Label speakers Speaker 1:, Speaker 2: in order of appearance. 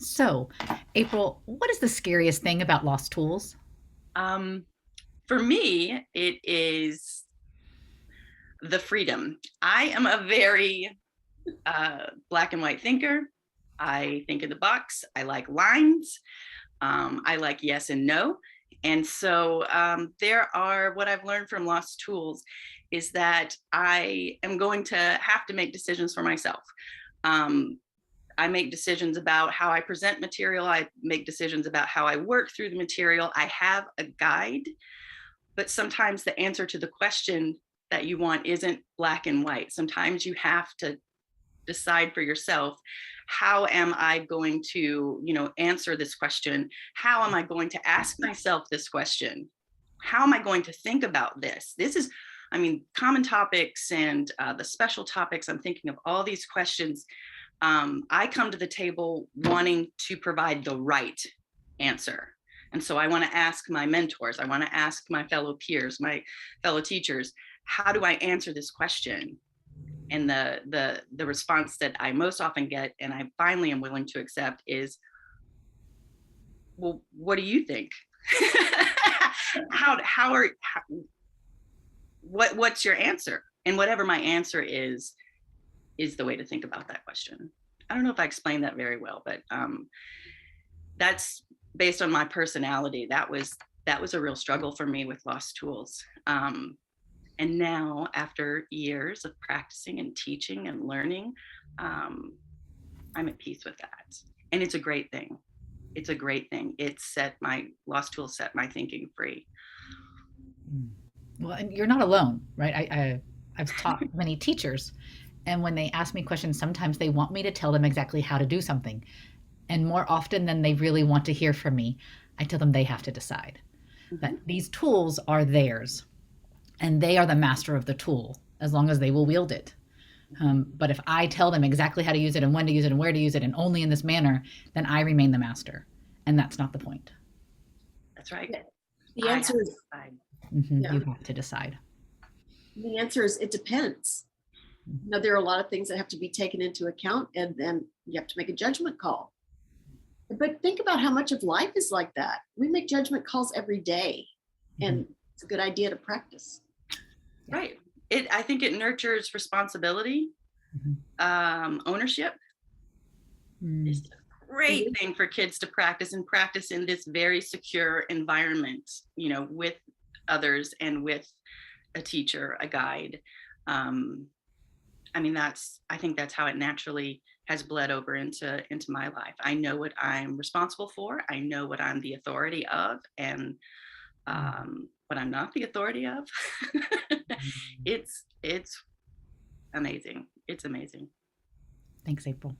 Speaker 1: So, April, what is the scariest thing about lost tools?
Speaker 2: Um, for me, it is the freedom. I am a very black and white thinker. I think in the box. I like lines. I like yes and no. And so there are what I've learned from lost tools is that I am going to have to make decisions for myself. Um, I make decisions about how I present material. I make decisions about how I work through the material. I have a guide, but sometimes the answer to the question that you want isn't black and white. Sometimes you have to decide for yourself, how am I going to, answer this question? How am I going to ask myself this question? How am I going to think about this? This is, common topics and the special topics. I'm thinking of all these questions. I come to the table wanting to provide the right answer. And so I want to ask my mentors, I want to ask my fellow peers, my fellow teachers, how do I answer this question? And the response that I most often get, and I finally am willing to accept, is, well, what do you think? What's your answer? And whatever my answer is the way to think about that question. I don't know if I explained that very well, but that's based on my personality. That was a real struggle for me with lost tools. And now, after years of practicing and teaching and learning, um, I'm at peace with that. And it's a great thing. It's a great thing. It set my lost tools set my thinking free.
Speaker 1: Mm. Well, and you're not alone, right? I've taught many teachers, and when they ask me questions, sometimes they want me to tell them exactly how to do something. And more often than they really want to hear from me, I tell them they have to decide that
Speaker 2: Mm-hmm.
Speaker 1: these tools are theirs and they are the master of the tool as long as they will wield it. But if I tell them exactly how to use it and when to use it and where to use it and only in this manner, then I remain the master. And that's not the point.
Speaker 2: That's right.
Speaker 3: Yeah. The
Speaker 2: I have
Speaker 3: answer
Speaker 2: to
Speaker 3: is,
Speaker 2: decide.
Speaker 3: yeah,
Speaker 1: You have to decide.
Speaker 3: the answer is it depends. There are a lot of things that have to be taken into account, and then you have to make a judgment call. But think about how much of life is like that. We make judgment calls every day,
Speaker 1: Mhm.
Speaker 3: and it's a good idea to practice.
Speaker 1: Yeah.
Speaker 2: Right. I think it nurtures responsibility,
Speaker 1: Mhm.
Speaker 2: ownership.
Speaker 1: Mm.
Speaker 2: It's a great thing for kids to practice and practice in this very secure environment, with others and with a teacher, a guide. Um, I think that's how it naturally has bled over into my life. I know what I'm responsible for. I know what I'm the authority of, and what I'm not the authority of.
Speaker 1: Mm.
Speaker 2: It's amazing. It's amazing.
Speaker 1: Thanks, April.